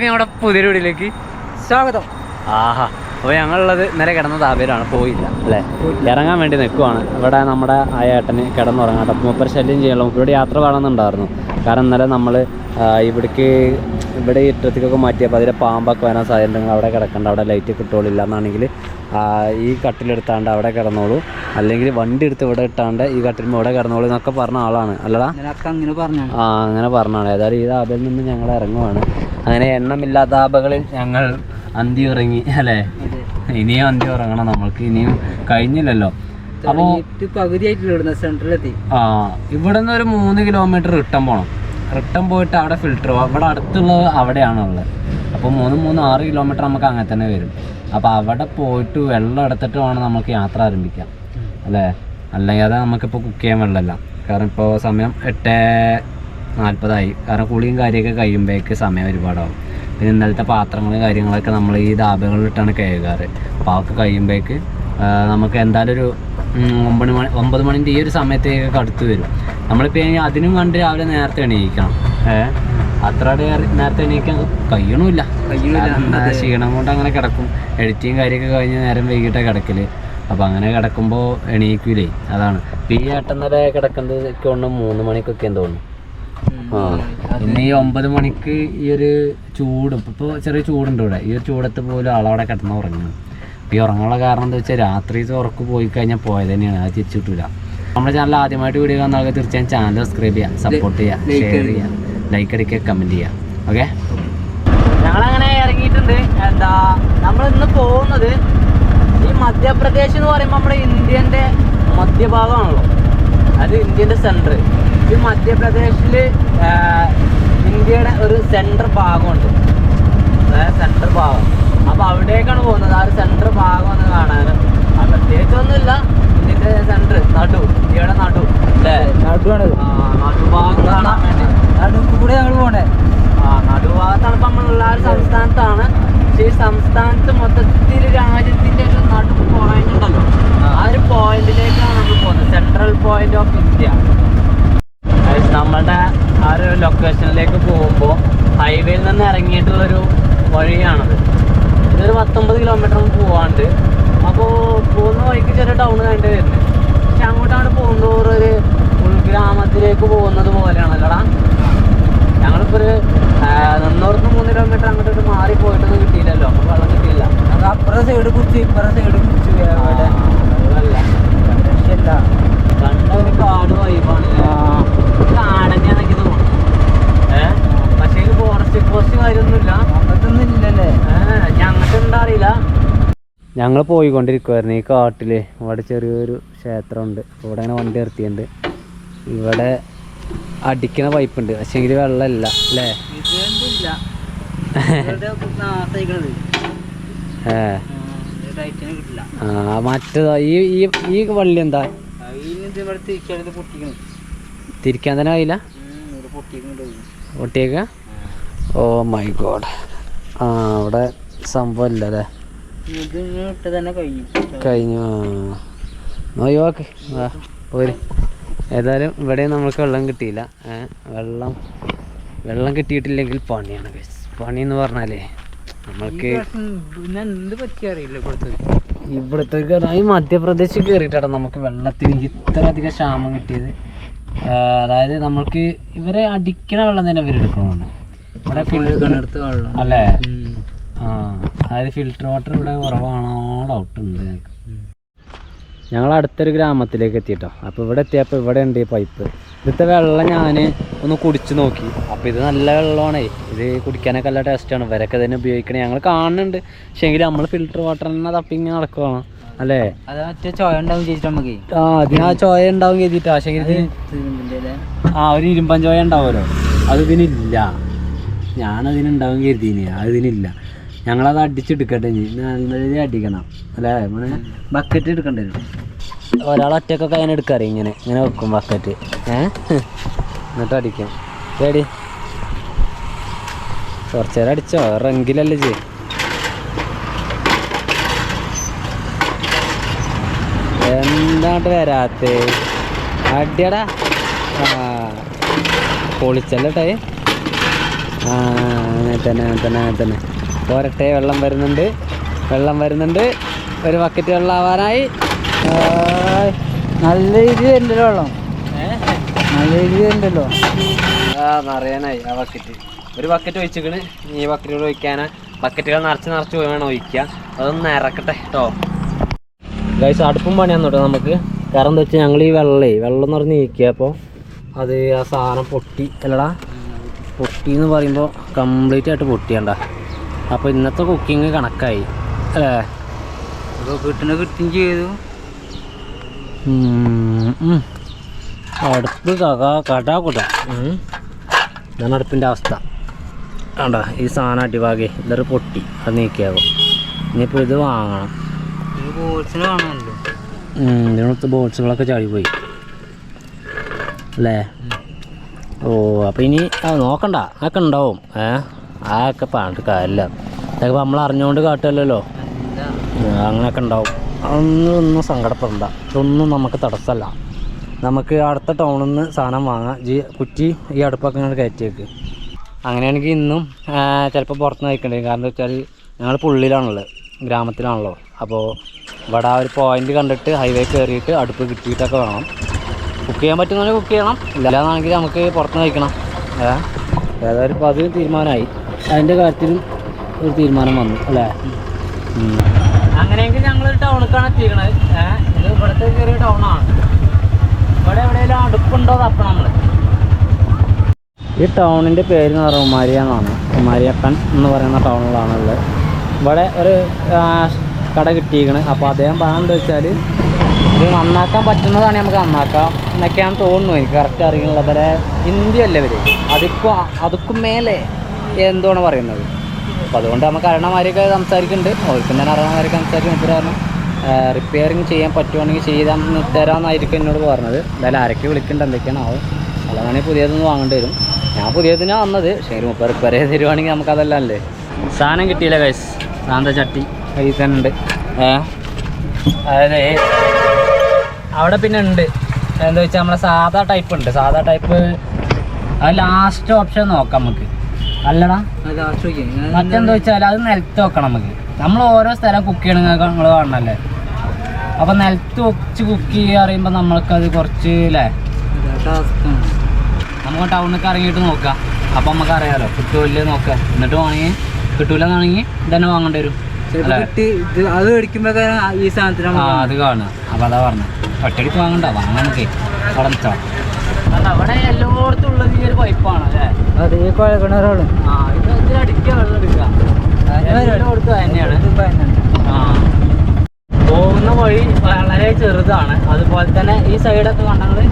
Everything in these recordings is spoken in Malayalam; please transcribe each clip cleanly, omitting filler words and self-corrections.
നമ്മുടെ പുതിയൊരു വീട്ടിലേക്ക് സ്വാഗതം. ആഹാ, അപ്പോൾ ഞങ്ങളുള്ളത് ഇന്നലെ കിടന്ന താപയിലാണ്, പോയില്ല അല്ലേ, ഇറങ്ങാൻ വേണ്ടി നിൽക്കുവാണ്. ഇവിടെ നമ്മുടെ ആ ഏട്ടന് കിടന്നുറങ്ങാം. അപ്പം മൂപ്പർ ശല്യം ചെയ്യാനുള്ള മൂപ്പരോട് യാത്ര വേണമെന്നുണ്ടായിരുന്നു. കാരണം ഇന്നലെ നമ്മൾ ഇവിടെ ഇറ്റത്തേക്കൊക്കെ മാറ്റിയപ്പോൾ അതിലെ പാമ്പൊക്കെ വരാൻ സാധ്യതയുണ്ടെങ്കിൽ അവിടെ കിടക്കണ്ട, അവിടെ ലൈറ്റ് കിട്ടുകയില്ല എന്നാണെങ്കിൽ ഈ കട്ടിലെടുത്താണ്ട് അവിടെ കിടന്നോളൂ, അല്ലെങ്കിൽ വണ്ടി എടുത്ത് ഇവിടെ ഇട്ടാണ്ട് ഈ കട്ടിലുമ്പോൾ ഇവിടെ കിടന്നോളൂ എന്നൊക്കെ പറഞ്ഞ ആളാണ് അല്ലടാ. അങ്ങനെ പറഞ്ഞാണ്. ഏതായാലും ഈ താപയിൽ നിന്ന് ഞങ്ങൾ ഇറങ്ങുവാണ്. അങ്ങനെ എണ്ണമില്ലാത്ത താപകളിൽ ഞങ്ങൾ അന്തി ഉറങ്ങി അല്ലേ. ഇനിയും അന്തി ഉറങ്ങണം, നമ്മൾക്ക് ഇനിയും കഴിഞ്ഞില്ലല്ലോ. അപ്പോൾ സെൻട്രലെത്തി ഇവിടെ നിന്ന് ഒരു 3 കിലോമീറ്റർ റിട്ടേൺ പോകണം. റിട്ടേൺ പോയിട്ട് അവിടെ ഫിൽറ്റർ ഇവിടെ അടുത്തുള്ളത് അവിടെയാണുള്ളത്. അപ്പോൾ 6 കിലോമീറ്റർ നമുക്ക് അങ്ങനെ തന്നെ വരും. അപ്പോൾ അവിടെ പോയിട്ട് വെള്ളം എടുത്തിട്ട് വേണം നമുക്ക് യാത്ര ആരംഭിക്കാം അല്ലേ. അല്ലെങ്കിൽ അത് നമുക്കിപ്പോൾ കുക്ക് ചെയ്യാൻ വെള്ളമല്ല. കാരണം ഇപ്പോൾ സമയം 8:40 കാരണം കുളിയും കാര്യമൊക്കെ കഴിയുമ്പോഴേക്ക് സമയം ഒരുപാടാവും. പിന്നെ ഇന്നലത്തെ പാത്രങ്ങളും കാര്യങ്ങളൊക്കെ നമ്മൾ ഈ ധാബകളിലിട്ടാണ് കഴുകാറ്. അപ്പോൾ അതൊക്കെ കഴിയുമ്പോഴേക്ക് നമുക്ക് എന്തായാലും ഒരു 9 മണിൻ്റെ ഈ ഒരു സമയത്തേക്കൊക്കെ അടുത്ത് വരും. നമ്മളിപ്പോൾ അതിനും കണ്ട് രാവിലെ നേരത്തെ എണീക്കണം. അത്ര നേരത്തെ എണീക്കാൻ കഴിയണമില്ല, ക്ഷീണം കൊണ്ട് അങ്ങനെ കിടക്കും. എഡിറ്റിങ് കാര്യമൊക്കെ കഴിഞ്ഞ് നേരം വൈകിട്ടേ കിടക്കൽ. അപ്പോൾ അങ്ങനെ കിടക്കുമ്പോൾ എണീക്കൂലേ, അതാണ്. ഇപ്പോൾ ഈ ഏട്ടന്നേരം കിടക്കുന്നത് കൊണ്ട് 3 മണിക്കൊക്കെ തോന്നുന്നു. പിന്നെ ഈ 9 മണിക്ക് ഈ ഒരു ചൂടും ഇപ്പോൾ ചെറിയ ചൂടുണ്ട് ഇവിടെ. ഈ ഒരു ചൂടത്ത് പോലും ആളവിടെ കിടന്ന് ഉറങ്ങുന്നു. ഈ ഉറങ്ങാനുള്ള കാരണം എന്താ വെച്ചാൽ രാത്രി ഉറക്ക് പോയി കഴിഞ്ഞാൽ പോയത് തന്നെയാണ്, അത് തിരിച്ചു കിട്ടില്ല. നമ്മുടെ ചാനൽ ആദ്യമായിട്ട് വീഡിയോ കാണുന്ന ആൾക്ക് തീർച്ചയായും ചാനൽ സബ്സ്ക്രൈബ് ചെയ്യുക, സപ്പോർട്ട് ചെയ്യുക, ഷെയർ ചെയ്യുക, ലൈക്ക് അടിക്കുക, കമൻറ്റ് ചെയ്യുക. ഓക്കെ, ഞങ്ങളങ്ങനെ ഇറങ്ങിയിട്ടുണ്ട്. നമ്മൾ ഇന്ന് പോകുന്നത് ഈ മധ്യപ്രദേശ് എന്ന് പറയുമ്പോൾ നമ്മുടെ ഇന്ത്യൻ്റെ മധ്യഭാഗമാണല്ലോ, അത് ഇന്ത്യൻ്റെ സെൻറ്റർ. ഈ മധ്യപ്രദേശിൽ ഇന്ത്യയുടെ ഒരു സെൻട്രൽ ഭാഗമുണ്ട്, അതായത് സെൻട്രൽ ഭാഗം. അപ്പോൾ അവിടേക്കാണ് പോകുന്നത്. ആ ഒരു സെൻട്രൽ ഭാഗം ഒന്ന് കാണാൻ. പ്രത്യേകിച്ചൊന്നുമില്ല, ഇന്ത്യൻ്റെ സെൻറ്റർ, ഇന്ത്യയുടെ നടു അല്ലേ, നടുഭാഗം കാണാൻ വേണ്ടി കൂടെ ഞങ്ങൾ പോകണേ. നടുഭാഗത്താണ്. ഇപ്പം നമ്മളുള്ള ഒരു സംസ്ഥാനത്താണ്. പക്ഷേ ഈ സംസ്ഥാനത്ത് മൊത്തത്തിൽ രാജ്യത്തിൻ്റെ ഒരു നടു പോയിന്റ് ഉണ്ടല്ലോ, ആ ഒരു പോയിന്റിലേക്കാണ് നമ്മൾ പോകുന്നത്. Central point of India. നമ്മളുടെ ആ ഒരു ലൊക്കേഷനിലേക്ക് പോകുമ്പോൾ ഹൈവേയിൽ നിന്ന് ഇറങ്ങിയിട്ടുള്ളൊരു വഴിയാണത്. ഇതൊരു 19 കിലോമീറ്റർ പോവാണ്ട്. അപ്പോൾ പോകുന്ന വഴിക്ക് ചെറിയ ടൗൺ കഴിഞ്ഞിട്ട് വരുന്നത്. പക്ഷെ അങ്ങോട്ടാണ് പോകുന്നതോറും ഒരു ഉൾഗ്രാമത്തിലേക്ക് പോകുന്നത് പോലെയാണല്ലോടാ. ഞങ്ങളിപ്പോൾ ഒരു 3 കിലോമീറ്റർ അങ്ങോട്ട് മാറി പോയിട്ടൊന്നും കിട്ടിയില്ലല്ലോ, നമുക്ക് വെള്ളം കിട്ടിയില്ല. അത് അപ്പുറത്തെ സൈഡ് കുറിച്ച് ഇപ്പുറത്തെ സൈഡ് കുറിച്ച് വെള്ളമല്ല, രക്ഷയില്ല. കണ്ട ഒരു കാട് വൈബാണ്. കാടന്നെയാണെനിക്ക് തോന്നുന്നു. പക്ഷേ ഫോറസ്റ്റ് കാര്യമൊന്നുമില്ല, അങ്ങനത്തൊന്നും ഇല്ലല്ലേ. ഞങ്ങൾക്ക് ഉണ്ടാറിയില്ല. ഞങ്ങൾ പോയിക്കൊണ്ടിരിക്കുമായിരുന്നു ഈ കാട്ടിൽ. ഇവിടെ ചെറിയൊരു ക്ഷേത്രമുണ്ട്. അപ്പോൾ ഇവിടെ അങ്ങനെ വണ്ടി നിർത്തിയിട്ടുണ്ട്. ഇവിടെ അടിക്കണ പൈപ്പുണ്ട്, പക്ഷേ എങ്കിൽ വെള്ളമില്ല അല്ലേ. മറ്റേതാ ഈ വള്ളി എന്താ തിരിക്കാൻ തന്നെ കഴിയില്ല, പൊട്ടിയേക്ക. Oh my God. അവിടെ സംഭവം ഇല്ല അല്ലേ, കഴിഞ്ഞു. നോക്ക് പോര്. ഏതായാലും ഇവിടെ നമുക്ക് വെള്ളം കിട്ടിയില്ല. വെള്ളം കിട്ടിയിട്ടില്ലെങ്കിൽ പണിയാണ്. പണി എന്ന് പറഞ്ഞാലേ നമ്മൾക്ക് ഇവിടുത്തെ ഈ മധ്യപ്രദേശിൽ കയറിയിട്ടാണ് നമുക്ക് വെള്ളത്തിന് ഇത്ര അധികം ക്ഷാമം കിട്ടിയത്. അതായത് നമ്മൾക്ക് ഇവരെ അടിക്കണ വെള്ളം തന്നെ ഇവരെടുക്കണമെന്ന് ഇവിടെ അല്ലേ. അതായത് ഫിൽറ്റർ വാട്ടർ ഇവിടെ കുറവാണോ ഡൗട്ടുണ്ട് ഞങ്ങൾക്ക്. ഞങ്ങൾ അടുത്തൊരു ഗ്രാമത്തിലേക്ക് എത്തിയിട്ടോ. അപ്പോൾ ഇവിടെ എത്തിയപ്പോൾ ഇവിടെ ഉണ്ട് ഈ പൈപ്പ്. ഇവിടുത്തെ വെള്ളം ഞാൻ ഒന്ന് കുടിച്ച് നോക്കി. അപ്പോൾ ഇത് നല്ല വെള്ളമാണേ, ഇത് കുടിക്കാനൊക്കെ നല്ല ടേസ്റ്റാണ്. ഇവരൊക്കെ തന്നെ ഉപയോഗിക്കണേ ഞങ്ങൾ കാണുന്നുണ്ട്. പക്ഷേ എങ്കിൽ നമ്മൾ ഫിൽറ്റർ വാട്ടർ തന്നെ തപ്പിങ്ങനെ നടക്കുകയാണ് അല്ലേ. അത് മറ്റേ ചോയ ഉണ്ടാവും ചെയ്തിട്ട് നമുക്ക് അതിന് ആ ചോയ ഉണ്ടാവും കരുതിയിട്ടാ. പക്ഷേ ഒരു ഇരുമ്പൻ ചോയ ഉണ്ടാവുമല്ലോ, അത് ഇതിനില്ല. ഞാനതിനുണ്ടാവും കരുതിന്, അതിനില്ല. ഞങ്ങളത് അടിച്ചെടുക്കട്ടെ, നല്ല രീതിയിൽ അടിക്കണം അല്ലേ. ബക്കറ്റ് എടുക്കേണ്ടി വരും. ഒരാൾ ഒറ്റക്കൊക്കെ അങ്ങനെ എടുക്കാറ്, ഇങ്ങനെ വെക്കും ബക്കറ്റ്. എന്നിട്ട് അടിക്കാം. റെഡി, കുറച്ച് നേരം അടിച്ചോ, റെങ്കിലല്ലേ ചെയ്യും. എന്താണ്ട് വരാത്തേ അടിയടാ. പൊളിച്ചല്ലേ അങ്ങനെ തന്നെ പോരട്ടെ. വെള്ളം വരുന്നുണ്ട്. ഒരു ബക്കറ്റ് വെള്ളം ആവാനായി. നല്ല രീതി ഉണ്ടല്ലോ വെള്ളം, നല്ല രീതി ഉണ്ടല്ലോ. നിറയാനായി ആ ബക്കറ്റ്. ഒരു ബക്കറ്റ് ഒഴിച്ചിക്കണ്. ഈ ബക്കറ്റുകൾ ഒഴിക്കാനാ. ബക്കറ്റുകൾ നിറച്ച് വേണം ഒഴിക്കുക. അതൊന്ന് ഇറക്കട്ടെ കേട്ടോ ഗൈസ്. അടുപ്പും പണിയാന്ന് കേട്ടോ നമുക്ക്. കാരണം എന്താ വെച്ചാൽ ഞങ്ങൾ ഈ വെള്ളം എന്ന് പറഞ്ഞ് ഇരിക്കുക. അപ്പോൾ അത് ആ സാധനം പൊട്ടി എന്ന് പറയുമ്പോൾ കംപ്ലീറ്റ് ആയിട്ട് പൊട്ടിയണ്ട. അപ്പോൾ ഇന്നത്തെ കുക്കിങ് കണക്കായി അല്ലേ? കിട്ടുകയും ചെയ്തു. അടുപ്പ് കടാ ഇതാണ് അടുപ്പിൻ്റെ അവസ്ഥ. വേണ്ട ഈ സാധനം അടിവാകെ ഇതൊരു പൊട്ടി. അത് നീക്കിയാകും. ഇനിയിപ്പോൾ ഇത് വാങ്ങണം. ഇതിനകത്ത് ബോട്ട്സുകളൊക്കെ ചാടിപ്പോയി അല്ലേ? ഓ അപ്പോൾ ഇനി നോക്കണ്ട, അതൊക്കെ ഉണ്ടാവും. അതൊക്കെ പറഞ്ഞിട്ട് കാര്യമില്ല. അതൊക്കെ നമ്മൾ അറിഞ്ഞുകൊണ്ട് കാട്ടുമല്ലോ. അങ്ങനെയൊക്കെ ഉണ്ടാവും. ഒന്നും സങ്കടപ്പെടണ്ട. ഇതൊന്നും നമുക്ക് തടസ്സമല്ല. നമുക്ക് അടുത്ത ടൗണിൽ നിന്ന് സാധനം വാങ്ങാം. കുറ്റി ഈ അടുപ്പൊക്കെ ഇങ്ങനെ കയറ്റിയേക്ക്. അങ്ങനെയാണെങ്കിൽ ഇന്നും ചിലപ്പോൾ പുറത്തുനിന്ന് കഴിക്കേണ്ടി. കാരണം എന്താ വെച്ചാൽ ഞങ്ങൾ പുള്ളിയിലാണുള്ളത്, ഗ്രാമത്തിലാണല്ലോ. അപ്പോൾ ഇവിടെ ആ ഒരു പോയിൻ്റ് കണ്ടിട്ട് ഹൈവേ കയറിയിട്ട് അടുപ്പ് കിട്ടിയിട്ടൊക്കെ വേണം. കുക്ക് ചെയ്യാൻ പറ്റുന്നവരെ കുക്ക് ചെയ്യണം. ഇല്ലാന്നാണെങ്കിൽ നമുക്ക് പുറത്തുനിന്ന് കഴിക്കണം. ഏതായാലും ഇപ്പോൾ അത് തീരുമാനമായി. അതിൻ്റെ കാര്യത്തിലും ഒരു തീരുമാനം വന്നു അല്ലേ? അങ്ങനെയെങ്കിൽ ഞങ്ങൾ ടൗണിലേക്കാണ് എത്തിക്കണത്. ഇത് ഇവിടുത്തെ ചെറിയ ടൗണാണ്. ഇവിടെ എവിടെയെങ്കിലും അടുപ്പുണ്ടോ തപ്പണം നമ്മൾ. ഈ ടൗണിൻ്റെ പേര് എന്ന് പറയുന്നത് ഉമാരിയെന്നാണ്. ഉമാരിയപ്പൻ എന്ന് പറയുന്ന ടൗണിലാണുള്ളത്. ഇവിടെ ഒരു കട കിട്ടിയിരിക്കണ്. അപ്പോൾ അദ്ദേഹം പറയാമെന്ന് വെച്ചാൽ ഇത് നന്നാക്കാൻ പറ്റുന്നതാണ്, നമുക്ക് നന്നാക്കാം എന്നൊക്കെയാണ് തോന്നുന്നു. എനിക്ക് കറക്റ്റ് അറിയുന്നത്. അവരെ ഹിന്ദിയല്ലേ ഇവർ, അതുക്കും മേലെ എന്താണ് പറയുന്നത്. അപ്പോൾ അതുകൊണ്ട് നമുക്ക് അറിയണമാരൊക്കെ സംസാരിക്കുന്നുണ്ട്. അവർക്ക് തന്നെ അറിയണമാരൊക്കെ സംസാരിക്കും. ഇപ്പോൾ കാരണം റിപ്പയറിങ് ചെയ്യാൻ പറ്റുവാണെങ്കിൽ ചെയ്താൽ തരാമെന്നായിരിക്കും എന്നോട് പറഞ്ഞത്. എന്തായാലും ആരൊക്കെ വിളിക്കുന്നുണ്ട് എന്തൊക്കെയാണ് ആവും. അല്ലാതെ പുതിയതൊന്നും വാങ്ങേണ്ടി വരും. ഞാൻ പുതിയതിനാണ് വന്നത്. പക്ഷേ ഒരു റിപ്പയർ ചെയ്ത് തരുവാണെങ്കിൽ നമുക്കതെല്ലാം അല്ലേ. സാധനം കിട്ടിയില്ല ഗൈസ്. സാന്ത ചട്ടി കയ്യിൽ തന്നെ ഉണ്ട്. അതായത് അവിടെ പിന്നെ ഉണ്ട് എന്താ വെച്ചാൽ നമ്മളെ സാധാ ടൈപ്പ് ഉണ്ട്. സാധാ ടൈപ്പ് അത് ലാസ്റ്റ് ഓപ്ഷൻ നോക്കാം നമുക്ക്. അല്ലടാ മറ്റെന്താ വെച്ചാൽ അത് നിലത്ത് വെക്കണം നമുക്ക്. നമ്മൾ ഓരോ സ്ഥലം കുക്ക് ചെയ്യണമെങ്കിൽ നിങ്ങൾ കാണണല്ലേ. അപ്പോൾ നിലത്ത് വെച്ച് കുക്ക് ചെയ്യുക പറയുമ്പോൾ നമ്മൾക്കത് കുറച്ച് അല്ലേ നമുക്ക് ടൗണിലേക്ക് ഇറങ്ങിയിട്ട് നോക്കാം. അപ്പം നമുക്ക് അറിയാമല്ലോ കിട്ടുമല്ലേ നോക്കാം. എന്നിട്ട് വേണമെങ്കിൽ കിട്ടൂലെന്നാണെങ്കിൽ ഇതന്നെ വാങ്ങേണ്ടി വരും. അത് മേടിക്കുമ്പോൾ ഈ സാധനത്തിന് അത് കാണുക. അപ്പം അതാ പറഞ്ഞത് ഒറ്റടിക്ക് വാങ്ങണ്ട, വാങ്ങാൻ നമുക്ക് അവിടെ നിൽക്കാം. അവിടെ എല്ലായിടത്തും ഉള്ളത് ഈ ഒരു പൈപ്പാണ് അല്ലേ? അതെ കിണറാണ്. ഇത് അടിക്കുക വെള്ളം എടുക്കുക തന്നെയാണ്. പോകുന്ന വഴി വളരെ ചെറുതാണ്. അതുപോലെ തന്നെ ഈ സൈഡൊക്കെ കണ്ടത്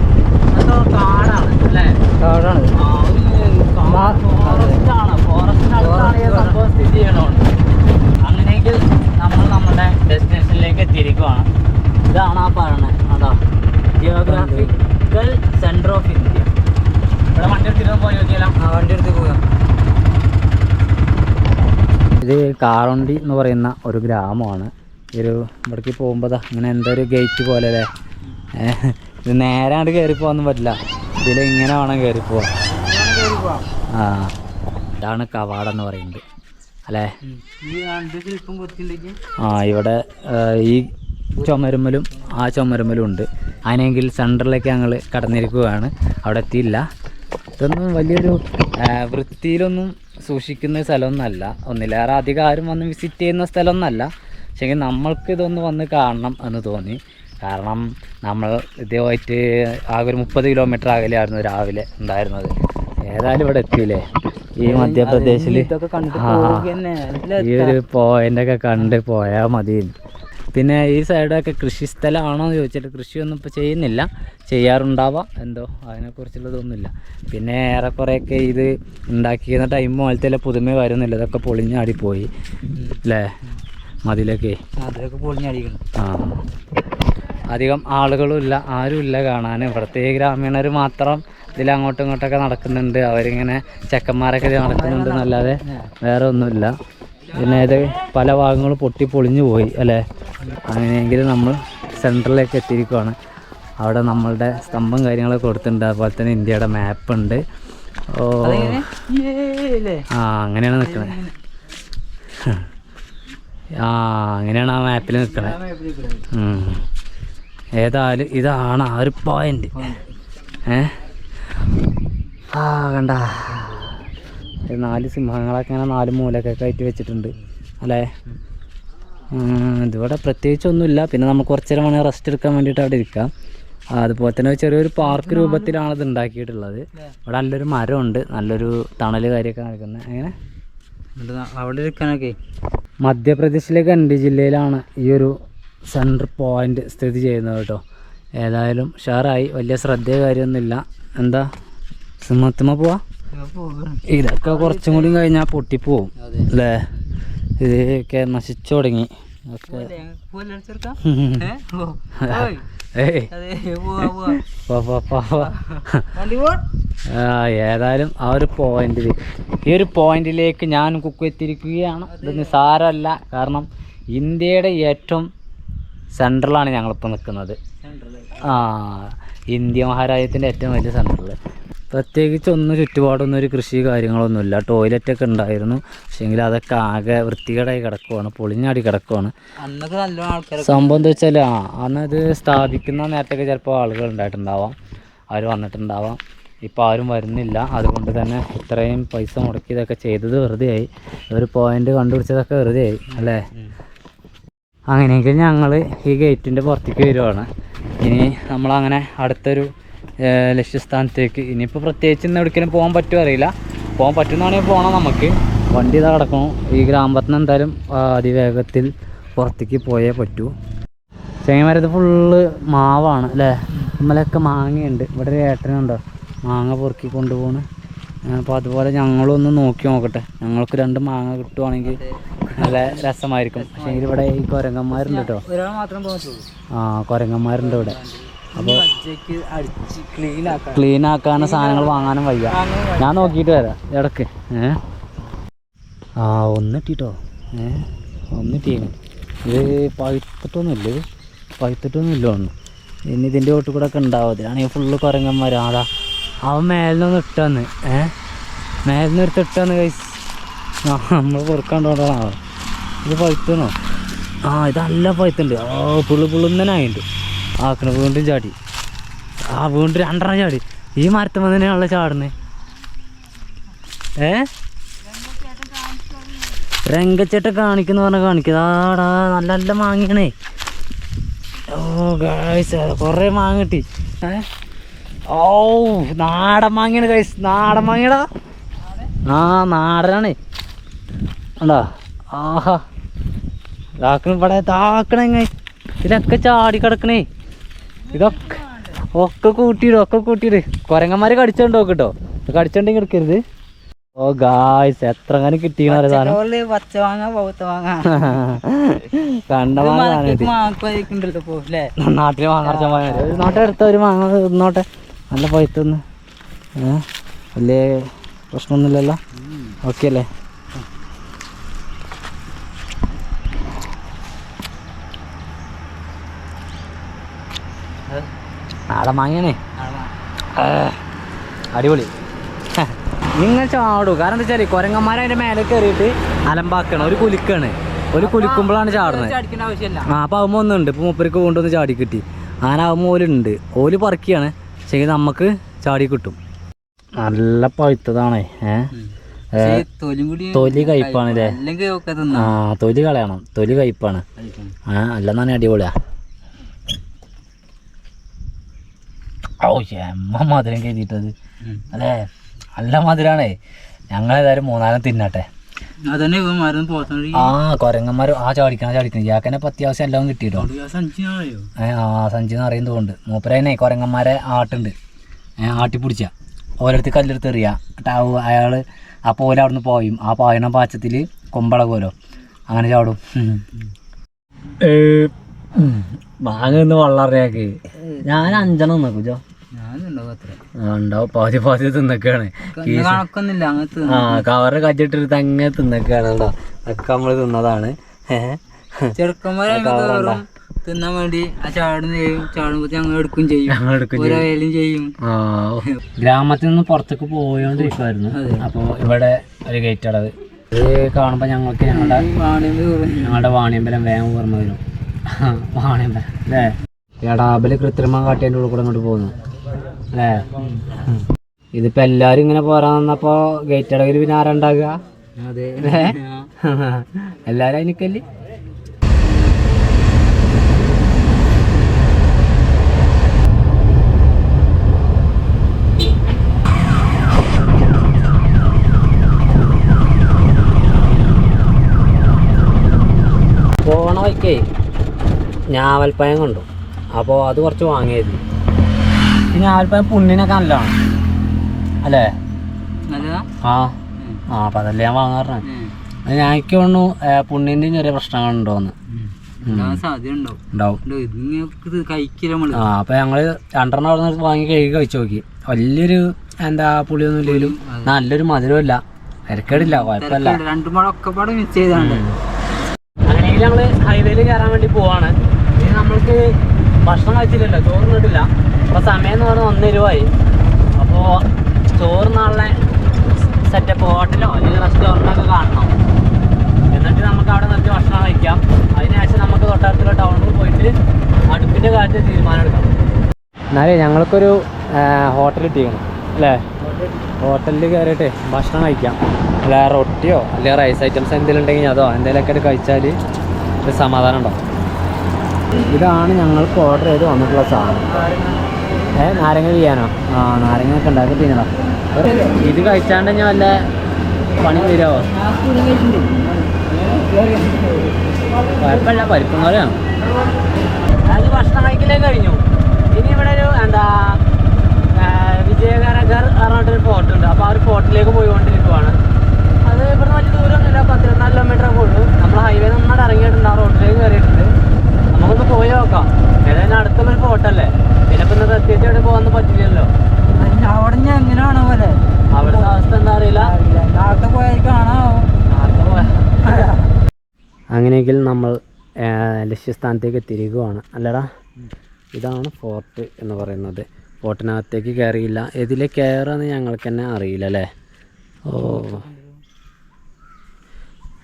കാടാണ് അല്ലേ? കാടാണ്. ഫോറസ്റ്റിനടുത്താണ് ഈ സംഭവം സ്ഥിതി ചെയ്യണോണ്ട്. അങ്ങനെയെങ്കിൽ നമ്മൾ നമ്മുടെ ഡെസ്റ്റിനേഷനിലേക്ക് എത്തിയിരിക്കുവാണ്. ഇതാണ് ആ പറയണത്. അതാ ജിയോഗ്രാഫിക്കൽ സെൻറ്റർ ഓഫ് ഇന്ത്യ. ഇവിടെ വണ്ടി എടുത്തിട്ട് പോയി നോക്കിയാലോ. വണ്ടി എടുത്ത് പോകാം. ഇത് കാറൊണ്ടി എന്ന് പറയുന്ന ഒരു ഗ്രാമമാണ്. ഇവിടേക്ക് പോകുമ്പോൾ ഇങ്ങനെ എന്തോ ഒരു ഗേറ്റ് പോലെ അല്ലേ. ഇത് നേരാണ്ട് കയറിപ്പോകാനൊന്നും പറ്റില്ല. ഇതിലിങ്ങനെ വേണം കയറിപ്പോവാൻ. ഇതാണ് കവാടം എന്ന് പറയുന്നത് അല്ലേ? ഇവിടെ ഈ ചുമരുമ്മലും ആ ചുമരുമ്മലും ഉണ്ട്. അതിനെങ്കിൽ സെൻറ്ററിലേക്ക് ഞങ്ങൾ കടന്നിരിക്കുകയാണ്. അവിടെ എത്തിയില്ല. ഇതൊന്നും വലിയൊരു വൃത്തിയിലൊന്നും സൂക്ഷിക്കുന്ന സ്ഥലമൊന്നുമല്ല. ഒന്നിലേറെ അധികം ആരും വന്ന് വിസിറ്റ് ചെയ്യുന്ന സ്ഥലമൊന്നുമല്ല. പക്ഷേ നമ്മൾക്ക് ഇതൊന്ന് വന്ന് കാണണം എന്ന് തോന്നി. കാരണം നമ്മൾ ഇതേമായിട്ട് ആകെ ഒരു 30 കിലോമീറ്റർ അകലെയായിരുന്നു രാവിലെ ഉണ്ടായിരുന്നത്. ഏതായാലും ഇവിടെ എത്തിയില്ലേ ഈ മധ്യപ്രദേശിൽ. ഈ ഒരു പോയിൻ്റൊക്കെ കണ്ട് പോയാൽ മതി. പിന്നെ ഈ സൈഡൊക്കെ കൃഷി സ്ഥലമാണോ എന്ന് ചോദിച്ചിട്ട് കൃഷിയൊന്നും ഇപ്പോൾ ചെയ്യുന്നില്ല. ചെയ്യാറുണ്ടാവാം എന്തോ അതിനെക്കുറിച്ചുള്ളതൊന്നുമില്ല. പിന്നെ ഏറെക്കുറെയൊക്കെ ഇത് ഉണ്ടാക്കിയിരുന്ന ടൈം പോലത്തെ പുതുമ വരുന്നില്ല. ഇതൊക്കെ പൊളിഞ്ഞാടിപ്പോയി അല്ലേ? മതിലൊക്കെ അതിലൊക്കെ പൊളിഞ്ഞടിക്കണം. അധികം ആളുകളും ഇല്ല, ആരും ഇല്ല കാണാൻ. ഇവിടുത്തെ ഗ്രാമീണർ മാത്രം ഇതിലങ്ങോട്ടും ഇങ്ങോട്ടൊക്കെ നടക്കുന്നുണ്ട്. അവരിങ്ങനെ ചെക്കന്മാരൊക്കെ ഇത് നടക്കുന്നുണ്ട് എന്നല്ലാതെ വേറെ ഒന്നുമില്ല. പിന്നെ ഇത് പല ഭാഗങ്ങളും പൊട്ടി പൊളിഞ്ഞു പോയി അല്ലേ? അങ്ങനെയെങ്കിൽ നമ്മൾ സെൻട്രലിലേക്ക് എത്തിയിരിക്കുകയാണ്. അവിടെ നമ്മളുടെ സ്തംഭം കാര്യങ്ങളൊക്കെ കൊടുത്തിട്ടുണ്ട്. അതുപോലെ തന്നെ ഇന്ത്യയുടെ മാപ്പുണ്ട്. ഓ ആ അങ്ങനെയാണ് നിൽക്കണേ. ആ അങ്ങനെയാണ് ആ മാപ്പിൽ നിൽക്കണേ. ഏതായാലും ഇതാണ് ആ ഒരു പോയിന്റ്. ആ കണ്ട 4 സിംഹങ്ങളൊക്കെ ഇങ്ങനെ 4 മൂലൊക്കെ ആയിട്ട് വെച്ചിട്ടുണ്ട് അല്ലേ. ഇതിവിടെ പ്രത്യേകിച്ചൊന്നുമില്ല. പിന്നെ നമുക്ക് കുറച്ച് നേരം വേണമെങ്കിൽ റെസ്റ്റ് എടുക്കാൻ വേണ്ടിയിട്ട് അവിടെ ഇരിക്കാം. അതുപോലെ തന്നെ ചെറിയൊരു പാർക്ക് രൂപത്തിലാണ് ഇത് ഉണ്ടാക്കിയിട്ടുള്ളത്. ഇവിടെ നല്ലൊരു മരമുണ്ട്, നല്ലൊരു തണൽ കാര്യമൊക്കെ നടക്കുന്നത്. അങ്ങനെ അവിടെ ഇരിക്കാനൊക്കെ മധ്യപ്രദേശിലെ ഗണ്ഡി ജില്ലയിലാണ് ഈ ഒരു സെൻട്രൽ പോയിന്റ് സ്ഥിതി ചെയ്യുന്നത് കേട്ടോ. ഏതായാലും ഷെയറായി, വലിയ ശ്രദ്ധയോ കാര്യമൊന്നുമില്ല. എന്താ സിംഹത്തുമ്മ പോവാ? ഇതൊക്കെ കുറച്ചും കൂടി കഴിഞ്ഞാൽ പൊട്ടിപ്പോവും അല്ലേ. ഇതൊക്കെ നശിച്ചു തുടങ്ങി. ഏതായാലും ആ ഒരു പോയിന്റിൽ, ഈ ഒരു പോയിന്റിലേക്ക് ഞാൻ കുക്കുവെത്തിയിരിക്കുകയാണ്. ഇത് നിസാരമല്ല, കാരണം ഇന്ത്യയുടെ ഏറ്റവും സെൻട്രലാണ് ഞങ്ങളിപ്പോൾ നിൽക്കുന്നത്. ഇന്ത്യ മഹാരാജ്യത്തിൻ്റെ ഏറ്റവും വലിയ സെൻട്രൽ. പ്രത്യേകിച്ച് ചുറ്റുപാടൊന്നും ഒരു കൃഷി കാര്യങ്ങളൊന്നുമില്ല. ടോയ്ലറ്റൊക്കെ ഉണ്ടായിരുന്നു, പക്ഷേങ്കിൽ അതൊക്കെ ആകെ വൃത്തികേടായി കിടക്കുവാണ്, പൊളിഞ്ഞാടി കിടക്കുവാണ്. സംഭവം എന്താ വെച്ചാൽ അന്നത് സ്ഥാപിക്കുന്ന നേരത്തൊക്കെ ചിലപ്പോൾ ആളുകൾ ഉണ്ടായിട്ടുണ്ടാവാം, അവർ വന്നിട്ടുണ്ടാവാം. ഇപ്പോൾ ആരും വരുന്നില്ല. അതുകൊണ്ട് തന്നെ ഇത്രയും പൈസ മുടക്കി ഇതൊക്കെ ചെയ്തത് വെറുതെ ആയി. ഒരു പോയിന്റ് കണ്ടുപിടിച്ചതൊക്കെ വെറുതെ ആയി അല്ലേ. അങ്ങനെയെങ്കിൽ ഞങ്ങൾ ഈ ഗേറ്റിൻ്റെ പുറത്തേക്ക് വരുവാണ്. ഇനി നമ്മളങ്ങനെ അടുത്തൊരു ലക്ഷ്യസ്ഥാനത്തേക്ക്. ഇനിയിപ്പോൾ പ്രത്യേകിച്ച് ഇന്ന് എവിടേക്കും പോകാൻ പറ്റുമോ അറിയില്ല. പോകാൻ പറ്റുന്നതാണെങ്കിൽ പോകണം. നമുക്ക് വണ്ടി ഇതാ കിടക്കണം. ഈ ഗ്രാമത്തിൽ നിന്ന് എന്തായാലും അതിവേഗത്തിൽ പുറത്തേക്ക് പോയേ പറ്റൂ. ചെങ്ങന്മാരത് ഫുള്ള് മാവാണ് അല്ലേ. നമ്മളൊക്കെ മാങ്ങയുണ്ട്. ഇവിടെ ഒരു ഏട്ടനുണ്ടോ മാങ്ങ പൊറുക്കി കൊണ്ടുപോകണ്. അപ്പോൾ അതുപോലെ ഞങ്ങളൊന്ന് നോക്കി നോക്കട്ടെ. ഞങ്ങൾക്ക് 2 മാങ്ങ കിട്ടുവാണെങ്കിൽ നല്ല രസമായിരിക്കും. പക്ഷേ ഇവിടെ ഈ കുരങ്ങന്മാരുണ്ട് കേട്ടോ. കുരങ്ങന്മാരുണ്ട് ഇവിടെ. അപ്പോൾ ക്ലീൻ ആക്കാനും സാധനങ്ങൾ വാങ്ങാനും വയ്യ. ഞാൻ നോക്കിയിട്ട് വരാം ഇടയ്ക്ക്. ഒന്നിട്ടോ ഒന്നിട്ടീന്. ഇത് പഴുത്തിട്ടൊന്നുമില്ല, പഴുത്തിട്ടൊന്നുമില്ല ഒന്ന്. ഇനി ഇതിൻ്റെ ഓട്ട് കൂടെ ഒക്കെ ഉണ്ടാവും. ഇതിലാണെങ്കിൽ ഫുള്ള് കുരങ്ങന്മാർ. അവൻ മേലിനൊന്ന് ഇട്ടന്ന് മേലിന് ഒരു ഇട്ടന്ന് കൈസ്. നമ്മൾ പൊറുക്കാണ്ടോണ്ടാണോ ഇത് പഴുത്തണോ? ഇത് നല്ല പഴുത്തുണ്ട്. പുള്ളുന്നനായിട്ടുണ്ട്. ആക്കണ വീണ്ടും ചാടി. വീണ്ടും 2 ചാടി. ഈ മരത്തുമ്പോൾ തന്നെയാണല്ലോ ചാടുന്നത്. രംഗച്ചേട്ട കാണിക്കുന്ന പറഞ്ഞാൽ കാണിക്കുക. നല്ല നല്ല മാങ്ങണേ. ഗൈസ് കുറേ മാങ്ങ കിട്ടി. നാടൻ മാങ്ങയാണ് ഗൈസ്, നാടൻ മാങ്ങടാ. നാടനാണ്. ഉണ്ടോ? ഇവിടെ താക്കണേ. ഇതൊക്കെ ചാടി കിടക്കണേ. ഇതൊക്കെ ഒക്കെ കൂട്ടിയിട്. കുരങ്ങന്മാർ കടിച്ചോണ്ട് നോക്കിട്ടോ. കടിച്ചോണ്ടെങ്കിൽ എടുക്കരുത്. ഗായ്സ് എത്ര കാര്യം കിട്ടിയാണ് സാധനം. കണ്ട നാട്ടില് മാങ്ങാർച്ച നാട്ടിലെടുത്ത ഒരു മാങ്ങ തിന്നോട്ടെ. നല്ല പഴുത്തൊന്ന് വലിയ പ്രശ്നമൊന്നുമില്ലല്ലോ. ഓക്കെ അല്ലേ? നാടൻ മാങ്ങയാണേ. അടിപൊളി. നിങ്ങൾ ചാടൂ. കാരണം എന്താ വെച്ചാൽ കുരങ്ങന്മാർ അതിൻ്റെ മേലെ കയറിയിട്ട് അലമ്പാക്കണം. ഒരു കുലിക്കുമ്പോഴാണ് ചാടുന്നത്. അപ്പോൾ ആവുമ്പോൾ ഒന്നുണ്ട്. ഇപ്പോൾ മൂപ്പർക്ക് കൊണ്ടുവന്ന് ചാടി കിട്ടി. അങ്ങനെ ആവുമ്പോൾ ഓലുണ്ട്. ഓല് പറക്കിയാണ്. ശരി, നമുക്ക് ചാടി കിട്ടും. നല്ല പഴുത്തതാണേ. തൊലി കയ്പ്പാണല്ലേ. തൊലി കളയണം. തൊലി കയ്പ്പാണ്. അല്ലെന്നാണ് അടിപൊളിയാ. മധുരം കരുതിയിട്ടത് അല്ലേ. നല്ല മധുരാണേ. ഞങ്ങളേതായാലും 3-4 തിന്നട്ടെ. കുരങ്ങന്മാർ ചാടിക്കണം. ഇയാൾക്കെന്നെ അത്യാവശ്യം എല്ലാം കിട്ടിയിട്ടോ. സഞ്ചി നിറയും തോണ്ട്. മൂപ്പരനെ കുരങ്ങന്മാരെ ആട്ടുണ്ട്. ആട്ടിപ്പിടിച്ച ഓരോരുത്തർ കല്ലെടുത്ത് എറിയുക. അയാൾ ആ പോലെ അവിടെ നിന്ന് പോയും. ആ പായണ പാച്ചത്തിൽ കൊമ്പളകോലോ അങ്ങനെ ചാടും. മാങ്ങ ഒന്ന് വളറിയാക്ക്. ഞാൻ 5 നോക്കൂച്ചോ. ഉണ്ടാവും. പാതി തിന്നൊക്കെയാണ്. കവറ് കച്ചിട്ടെടുത്ത് അങ്ങനെ തിന്നൊക്കെയാണ് കേട്ടോ. അതൊക്കെ നമ്മള് തിന്നതാണ്. തിന്നാൻ വേണ്ടി ആ ചാടുമ്പോ ഞങ്ങൾ എടുക്കും ചെയ്യും ചെയ്യും. ഗ്രാമത്തിൽ നിന്ന് പുറത്തേക്ക് പോയോണ്ടിരിക്കുമായിരുന്നു. അപ്പോൾ ഇവിടെ ഒരു ഗേറ്റ് അടവ് ഇത് കാണുമ്പോൾ ഞങ്ങൾക്ക് ഞങ്ങളുടെ വാണിയമ്പലം വേഗം ഓർമ്മ വരും. വാണിയമ്പലം അല്ലേ? എടാബല് കൃത്രിമം കാട്ടിയതിൻ്റെ ഉള്ളിൽ കൂടെ ഇങ്ങോട്ട് പോകുന്നു അല്ലേ? ഇതിപ്പോൾ എല്ലാവരും ഇങ്ങനെ പോരാൻ വന്നപ്പോ ഗേറ്റ് അടവിൽ പിന്നെ ആരാ ഉണ്ടാകുക? എല്ലാവരും അതിനൊക്കെ പോണ വയ്ക്കേ ഞാവൽപ്പഴം കൊണ്ടു. അപ്പോൾ അത് കുറച്ച് വാങ്ങിയായിരുന്നു. ഈ ഞാവൽപ്പഴം പുണ്ണിനൊക്കെ നല്ലതാണ് അല്ലേ? അപ്പം അതല്ലേ ഞാൻ വാങ്ങാറുണ്ട്. എനിക്ക് തോന്നുന്നു പുണ്ണിൻ്റെ ചെറിയ പ്രശ്നങ്ങളുണ്ടോന്ന് ഉണ്ടാവും. അപ്പം ഞങ്ങൾ 2 അവിടെ നിന്ന് വാങ്ങി കഴിച്ചു നോക്കി. വലിയൊരു എന്താ പുളിയൊന്നും ഇല്ലെങ്കിലും നല്ലൊരു മധുരമില്ല, ഇരക്കേടില്ല, കുഴപ്പമില്ല. അങ്ങനെയെങ്കിൽ ഞങ്ങൾ ഹൈവേയിൽ കയറാൻ വേണ്ടി പോവാണ്. ഇനി നമ്മൾക്ക് ഭക്ഷണം കഴിച്ചില്ലല്ലോ, ചോറ് കിട്ടില്ല. അപ്പോൾ സമയം എന്ന് പറഞ്ഞാൽ 1 രൂപയായി. അപ്പോൾ ചോറിനുള്ള സെറ്റപ്പ് ഹോട്ടലോ അല്ലെങ്കിൽ റെസ്റ്റോറൻറ്റൊക്കെ കാണണം. എന്നിട്ട് നമുക്ക് അവിടെ നിർത്തി ഭക്ഷണം കഴിക്കാം. അതിനുശേഷം നമുക്ക് തൊട്ടടുത്തുള്ള ടൗണിൽ പോയിട്ട് അടുപ്പിൻ്റെ കാര്യത്തിൽ തീരുമാനം എടുക്കണം. എന്നാലേ ഞങ്ങൾക്കൊരു ഹോട്ടൽ കിട്ടിയിരിക്കണം അല്ലേ? ഹോട്ടലിൽ കയറിയിട്ട് ഭക്ഷണം കഴിക്കാം. അല്ല റൊട്ടിയോ അല്ലെങ്കിൽ റൈസ് ഐറ്റംസ് എന്തെങ്കിലും ഉണ്ടെങ്കിൽ അതോ എന്തെങ്കിലുമൊക്കെ കഴിച്ചാൽ ഒരു സമാധാനം ഉണ്ടാവും. ഇതാണ് ഞങ്ങൾക്ക് ഓർഡർ ചെയ്ത് വന്നിട്ടുള്ള സാധനം. നാരങ്ങ ചെയ്യാനോ? നാരങ്ങ ഒക്കെ ഉണ്ടാക്കി തിന്നണം. ഇത് കഴിച്ചാണ്ട് ഞാൻ വല്ല പണി തരാമോ? കുഴപ്പമില്ല, പരിപ്പും കറിയാണ്. അത് ഭക്ഷണം കഴിക്കലേ കഴിഞ്ഞു. ഇനി ഇവിടെ ഒരു എന്താ വിജയനഗർ പറഞ്ഞിട്ടൊരു ഫോർട്ട് ഉണ്ട്. അപ്പോൾ ആ ഒരു ഫോർട്ടിലേക്ക് പോയിക്കൊണ്ടിരിക്കുവാണ്. അത് ഇവിടെ വലിയ ദൂരമൊന്നുമില്ല, 14 കിലോമീറ്ററൊക്കെ ഉള്ളൂ. നമ്മൾ ഹൈവേ നന്നായിട്ട് ഇറങ്ങിയിട്ടുണ്ട്, ആ റോഡിലേക്ക് കയറിയിട്ടുണ്ട്. നമുക്കൊന്ന് പോയി നോക്കാം. ഏതായാലും അടുത്തുള്ളൊരു ഫോട്ടല്ലേ, പിന്നെ ഇപ്പം ഇന്ന് പ്രത്യേകിച്ച് ഇവിടെ പോകാൻ പറ്റില്ലല്ലോ. അവിടെ ഞാൻ എങ്ങനെയാണോ പോലെ അവിടുത്തെ അവസ്ഥ എന്താ അറിയില്ല. നാളത്തെ പോയാൽ കാണാമോ? നാളത്തെ പോയാൽ അങ്ങനെയെങ്കിൽ നമ്മൾ ലക്ഷ്യസ്ഥാനത്തേക്ക് എത്തിയിരിക്കുകയാണ് അല്ലടാ. ഇതാണ് ഫോർട്ട് എന്ന് പറയുന്നത്. ഫോർട്ടിനകത്തേക്ക് കയറിയില്ല. ഇതിലെ കയറാന്ന് ഞങ്ങൾക്ക് തന്നെ അറിയില്ല അല്ലേ? ഓ,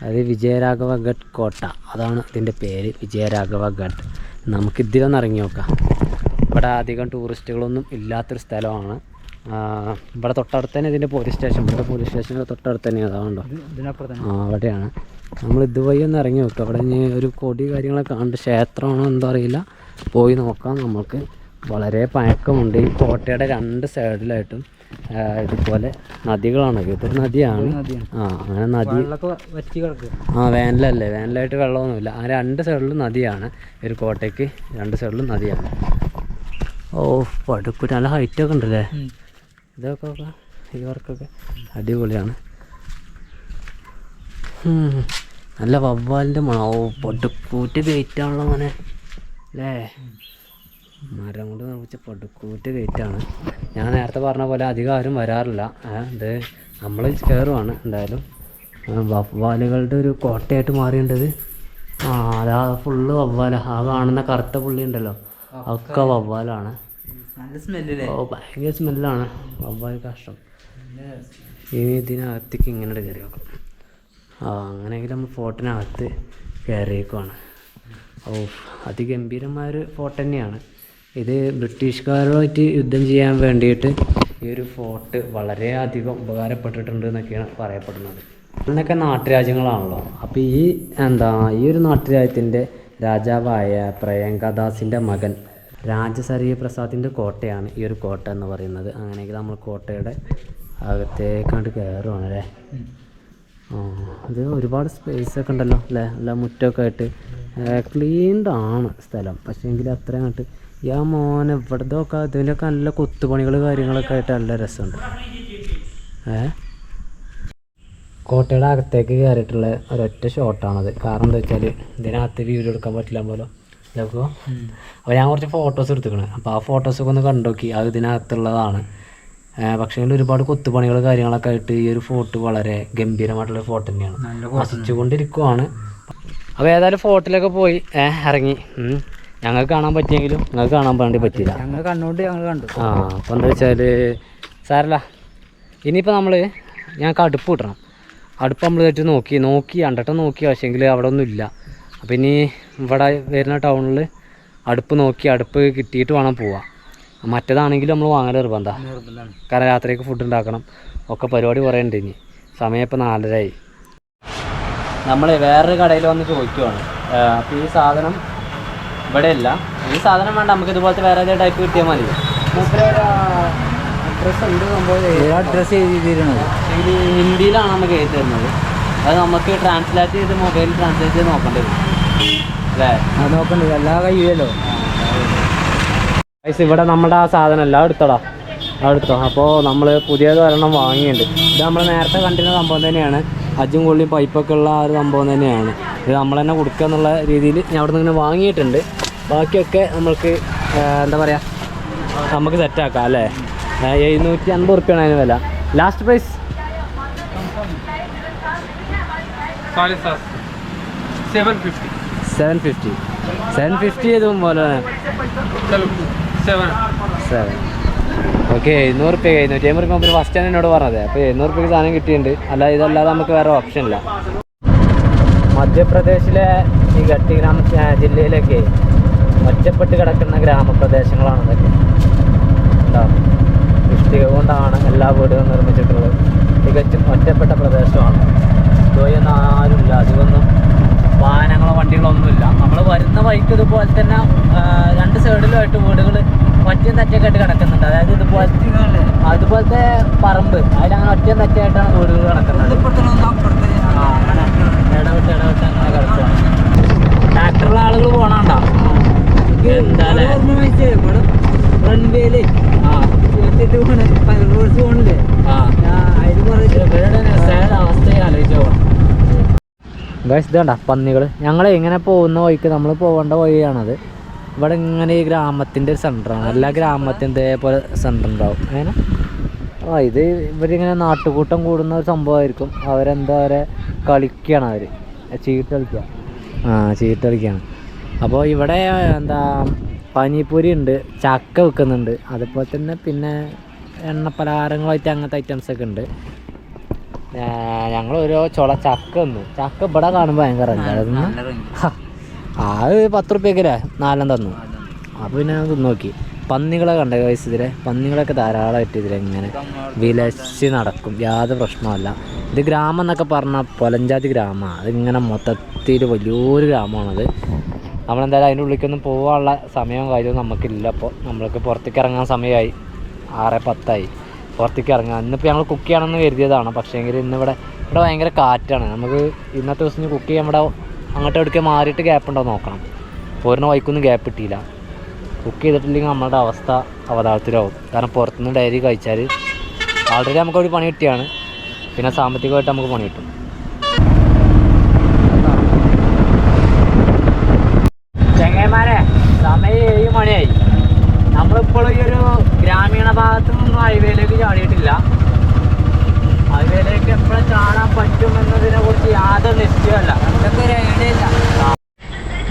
അത് വിജയരാഘവഗഡ് കോട്ട, അതാണ് ഇതിൻ്റെ പേര്, വിജയരാഘവഗഡ്. നമുക്ക് ഇതിലൊന്ന് ഇറങ്ങി നോക്കാം. ഇവിടെ അധികം ടൂറിസ്റ്റുകളൊന്നും ഇല്ലാത്തൊരു സ്ഥലമാണ്. ഇവിടെ തൊട്ടടുത്ത് തന്നെ ഇതിൻ്റെ പോലീസ് സ്റ്റേഷൻ, ഇവിടെ പോലീസ് സ്റ്റേഷൻ്റെ തൊട്ടടുത്ത് തന്നെ അതാണല്ലോ. അവിടെയാണ് നമ്മൾ ഇതുവഴി ഒന്ന് ഇറങ്ങി നോക്കുക. അവിടെ ഇനി ഒരു കൊടി കാര്യങ്ങളൊക്കെ കണ്ട് ക്ഷേത്രമാണോ എന്തോ അറിയില്ല, പോയി നോക്കാം. നമുക്ക് വളരെ പഴക്കമുണ്ട്. ഈ കോട്ടയുടെ 2 സൈഡിലായിട്ടും ഇതുപോലെ നദികളാണ്. ഇതൊരു നദിയാണ്. അങ്ങനെ നദി വേനലല്ലേ, വേനലായിട്ട് വെള്ളമൊന്നുമില്ല. ആ 2 സൈഡിലും നദിയാണ്. ഒരു കോട്ടയ്ക്ക് 2 സൈഡിലും നദിയാണ്. ഓ, പടുക്കൂറ്റ് നല്ല ഹൈറ്റൊക്കെ ഉണ്ടല്ലേ. ഇതൊക്കെ ഈ വർക്കൊക്കെ അടിപൊളിയാണ്. നല്ല വവ്വാലിൻ്റെ മണം. ഓ, പടുക്കൂറ്റ് ഗേറ്റാണല്ലോ മോനെ അല്ലേ? മരം കൊണ്ട് നിർമ്മിച്ച പടുക്കൂറ്റ് ഗേറ്റാണ്. ഞാൻ നേരത്തെ പറഞ്ഞ പോലെ അധികം ആരും വരാറില്ല. ഇത് നമ്മൾ കയറുവാണ്. എന്തായാലും വവ്വാലുകളുടെ ഒരു കോട്ടയായിട്ട് മാറിയിട്ടത്. അതാ ഫുള്ള് വവ്വാല. ആ കാണുന്ന കറുത്ത പുള്ളി ഉണ്ടല്ലോ, ഒക്കെ വവ്വാലാണ്. ഓ, ഭയങ്കര സ്മെല്ലാണ് വവ്വാൽ കാഷ്ടം. ഇനി ഇതിനകത്തേക്ക് ഇങ്ങനെ കയറി നോക്കാം. അങ്ങനെയെങ്കിൽ നമ്മൾ ഫോർട്ടിനകത്ത് കയറിയേക്കുവാണ്. ഓ, അതിഗംഭീരമായൊരു ഫോർട്ട് തന്നെയാണ് ഇത്. ബ്രിട്ടീഷുകാരുമായിട്ട് യുദ്ധം ചെയ്യാൻ വേണ്ടിയിട്ട് ഈ ഒരു ഫോർട്ട് വളരെയധികം ഉപകാരപ്പെട്ടിട്ടുണ്ട് എന്നൊക്കെയാണ് പറയപ്പെടുന്നത്. അന്നൊക്കെ നാട്ടുരാജ്യങ്ങളാണല്ലോ. അപ്പോൾ ഈ ഒരു നാട്ടുരാജ്യത്തിൻ്റെ രാജാവായ പ്രിയങ്കദാസിൻ്റെ മകൻ രാജസരിയ പ്രസാദിൻ്റെ കോട്ടയാണ് ഈ ഒരു കോട്ട എന്ന് പറയുന്നത്. അങ്ങനെയെങ്കിൽ നമ്മൾ കോട്ടയുടെ അകത്തേക്കാണ്ട് കയറുവാണ് അല്ലേ? അത് ഒരുപാട് സ്പേസൊക്കെ ഉണ്ടല്ലോ അല്ലേ? നല്ല മുറ്റമൊക്കെ ആയിട്ട് ക്ലീൻഡാണ് സ്ഥലം. പക്ഷേ എങ്കിൽ അത്ര അങ്ങോട്ട് മോനെ ഇവിടത്തൊക്കെ ഇതിൻ്റെയൊക്കെ നല്ല കൊത്തുപണികൾ കാര്യങ്ങളൊക്കെ ആയിട്ട് നല്ല രസമുണ്ട്. കോട്ടയുടെ അകത്തേക്ക് കയറിയിട്ടുള്ള ഒരൊറ്റ ഷോട്ടാണത്. കാരണം എന്താ വെച്ചാൽ ഇതിനകത്ത് വീഡിയോ എടുക്കാൻ പറ്റില്ല പോലോ ഇതൊക്കെ. അപ്പോൾ ഞാൻ കുറച്ച് ഫോട്ടോസ് എടുത്തിക്കണേ. അപ്പോൾ ആ ഫോട്ടോസൊക്കെ ഒന്ന് കണ്ടുനോക്കി. അത് ഇതിനകത്തുള്ളതാണ്. പക്ഷേ ഒരുപാട് കൊത്തുപണികൾ കാര്യങ്ങളൊക്കെ ആയിട്ട് ഈ ഒരു ഫോർട്ട് വളരെ ഗംഭീരമായിട്ടുള്ള ഫോർട്ട് തന്നെയാണ്. വസിച്ചുകൊണ്ടിരിക്കുവാണ്. അപ്പോൾ ഏതായാലും ഫോർട്ടിലൊക്കെ പോയി ഇറങ്ങി. ഞങ്ങൾക്ക് കാണാൻ പറ്റിയെങ്കിലും നിങ്ങൾക്ക് കാണാൻ വേണ്ടി പറ്റിയില്ല. ഞങ്ങൾ കണ്ടുകൊണ്ട് ഞങ്ങൾ കണ്ടു. അപ്പോൾ എന്താ വെച്ചാൽ സാരല്ല. ഇനിയിപ്പോൾ ഞങ്ങൾക്ക് അടുപ്പ് കിട്ടണം. അടുപ്പ് നമ്മൾ വെച്ച് നോക്കി കണ്ടിട്ട് നോക്കി, പക്ഷേങ്കിൽ അവിടെ ഒന്നും ഇല്ല. അപ്പോൾ ഇനി ഇവിടെ വരുന്ന ടൗണിൽ അടുപ്പ് കിട്ടിയിട്ട് വേണം പോവാം. മറ്റേതാണെങ്കിലും നമ്മൾ വാങ്ങൽ നിർബന്ധമാണ്. കാരണം രാത്രിക്ക് ഫുഡ് ഉണ്ടാക്കണം, ഒക്കെ പരിപാടി കുറേ ഉണ്ട്. ഇനി സമയം ഇപ്പോൾ 4:30 നമ്മൾ വേറൊരു കടയിൽ വന്ന് ചോദിക്കുവാണ്. അപ്പോൾ ഈ സാധനം ഇവിടെയല്ല, ഈ സാധനം വേണ്ട, നമുക്ക് ഇതുപോലത്തെ വേറെ ഏതെങ്കിലും ടൈപ്പ് കിട്ടിയാൽ മതി. അഡ്രസ്സ് ഉണ്ട്, സംഭവം അഡ്രസ്സ് എഴുതിയിരുന്നത് ഹിന്ദിയിലാണ് നമുക്ക് എഴുതി തരുന്നത്. അത് നമുക്ക് ട്രാൻസ്ലേറ്റ് ചെയ്ത് മൊബൈലിൽ ട്രാൻസ്ലേറ്റ് ചെയ്ത് നോക്കേണ്ടി വരും അല്ലേ? അത് നോക്കണ്ടേ, എല്ലാ കഴിയുമല്ലോ. ഇവിടെ നമ്മുടെ ആ സാധനം എല്ലാം എടുത്തോ. അപ്പോൾ നമ്മൾ പുതിയത് ഒരെണ്ണം വാങ്ങിയിട്ടുണ്ട്. ഇത് നമ്മൾ നേരത്തെ കണ്ടിരുന്ന സംഭവം തന്നെയാണ്. അജും കൊള്ളിയും പൈപ്പൊക്കെ ഉള്ള ആ ഒരു സംഭവം തന്നെയാണ്. ഇത് നമ്മൾ തന്നെ കൊടുക്കുക എന്നുള്ള രീതിയിൽ ഞാൻ അവിടെ നിന്ന് ഇങ്ങനെ വാങ്ങിയിട്ടുണ്ട്. ബാക്കിയൊക്കെ നമ്മൾക്ക് എന്താ പറയുക, നമുക്ക് സെറ്റാക്കാം അല്ലേ? 750 റുപ്യാണ് അതിന് വില. ലാസ്റ്റ് പ്രൈസ് 750 ഇതും പോലെ. ഓക്കെ, 700 റുപ്യ 750 റുപ്യ ഫസ്റ്റ് ആണ് എന്നോട് പറഞ്ഞത്. അപ്പോൾ 700 റുപ്യക്ക് സാധനം കിട്ടിയിട്ടുണ്ട്. അല്ല, ഇതല്ലാതെ നമുക്ക് വേറെ ഓപ്ഷൻ ഇല്ല. മധ്യപ്രദേശിലെ ഈ ഘട്ടി ജില്ലയിലൊക്കെ ഒറ്റപ്പെട്ട് കിടക്കുന്ന ഗ്രാമപ്രദേശങ്ങളാണ് ഇതൊക്കെ. ഉണ്ടാവും ഇഷ്ടിക കൊണ്ടാണ് എല്ലാ വീടുകളും നിർമ്മിച്ചിട്ടുള്ളത്. തികച്ചും ഒറ്റപ്പെട്ട പ്രദേശമാണ്. ഇതുവഴിയൊന്നും ആരുമില്ല, അധികമൊന്നും വാഹനങ്ങളോ വണ്ടികളോ ഒന്നുമില്ല. നമ്മൾ വരുന്ന വഴിക്ക് ഇതുപോലെ തന്നെ 2 സൈഡിലുമായിട്ട് വീടുകൾ ഒറ്റയും തെറ്റൊക്കെ ആയിട്ട് കിടക്കുന്നുണ്ട്. അതായത് അതുപോലത്തെ പറമ്പ്, അതിലങ്ങനെ ഒറ്റയും തെറ്റായിട്ടാണ് വീടുകൾ കിടക്കുന്നത്. അങ്ങനെ ഇടവിട്ട് അങ്ങനെ കിടക്കുകയാണ്. ട്രാക്ടറിലെ ആളുകൾ പോകണണ്ട എന്തായാലും അവസ്ഥയെ ആലോചിച്ച് പോകണം. ഗൈസ്, ഇതേണ്ട പന്നികൾ. ഞങ്ങൾ ഇങ്ങനെ പോകുന്ന വഴിക്ക് നമ്മൾ പോകേണ്ട വഴിയാണത്. ഇവിടെ ഇങ്ങനെ ഈ ഗ്രാമത്തിൻ്റെ ഒരു സെൻ്ററാണ്. എല്ലാ ഗ്രാമത്തിൻ്റെ പോലെ സെൻ്റർ ഉണ്ടാവും. അങ്ങനെ ഇത് ഇവരിങ്ങനെ നാട്ടുകൂട്ടം കൂടുന്ന ഒരു സംഭവമായിരിക്കും. അവരെന്താ കളിക്കുകയാണ്, അവർ ചീട്ട് കളിക്കുകയാണ്. അപ്പോൾ ഇവിടെ എന്താ പാനിപ്പൂരി ഉണ്ട്, ചക്ക വിൽക്കുന്നുണ്ട്. അതുപോലെ തന്നെ പിന്നെ എണ്ണപ്പലഹാരങ്ങളായിട്ട് അങ്ങനത്തെ ഐറ്റംസൊക്കെ ഉണ്ട്. ഞങ്ങൾ ഓരോ ചക്ക തന്നു. ചക്ക ഇവിടെ കാണുമ്പോൾ ഭയങ്കര അത് 10 റുപ്യക്കല്ലേ 4 തന്നു. അപ്പോൾ പിന്നെ ഞാൻ നോക്കി പന്നികളെ കണ്ട വയസ്സ്. ഇതിലെ പന്നികളൊക്കെ ധാരാളമായിട്ട് ഇതിലെങ്ങനെ വിലച്ച് നടക്കും, യാതൊരു പ്രശ്നമല്ല. ഇത് ഗ്രാമം എന്നൊക്കെ പറഞ്ഞാൽ പൊലഞ്ചാതി ഗ്രാമമാണ്. അതിങ്ങനെ മൊത്തത്തിൽ വലിയൊരു ഗ്രാമമാണത്. നമ്മളെന്തായാലും അതിൻ്റെ ഉള്ളിലേക്കൊന്നും പോകാനുള്ള സമയവും കാര്യവും നമുക്കില്ല. അപ്പോൾ നമ്മൾക്ക് പുറത്തേക്ക് ഇറങ്ങാൻ സമയമായി, 6:10 പുറത്തേക്ക് ഇറങ്ങാം. ഇന്നിപ്പോൾ ഞങ്ങൾ കുക്ക് ചെയ്യണമെന്ന് കരുതിയതാണ്. പക്ഷേങ്കിൽ ഇന്നിവിടെ ഭയങ്കര കാറ്റാണ്. നമുക്ക് ഇന്നത്തെ ദിവസം കുക്ക് ചെയ്യാൻ ഇവിടെ അങ്ങോട്ട് എവിടേക്ക് മാറിയിട്ട് ഗ്യാപ്പ് ഉണ്ടോ നോക്കണം. പോരുന്ന വൈക്കൊന്നും ഗ്യാപ്പ് കിട്ടിയില്ല. കുക്ക് ചെയ്തിട്ടില്ലെങ്കിൽ നമ്മളുടെ അവസ്ഥ അവതാളത്തിലാവും. കാരണം പുറത്തുനിന്ന് ഡയറി കഴിച്ചാൽ ആൾറെഡി നമുക്കൊരു പണി കിട്ടിയാണ്, പിന്നെ സാമ്പത്തികമായിട്ട് നമുക്ക് പണി കിട്ടും. ചെങ്ങന്മാരെ, സമയം 7 മണിയായി. നമ്മളിപ്പോൾ ഈ ഒരു ഗ്രാമീണ ഭാഗത്തു നിന്നും ഹൈവേയിലേക്ക് ചാടിയിട്ടില്ല. ഹൈവേയിലേക്ക് എപ്പോഴും ചാടാൻ പറ്റുമെന്നതിനെ കുറിച്ച് യാതൊരു നിശ്ചയമല്ല.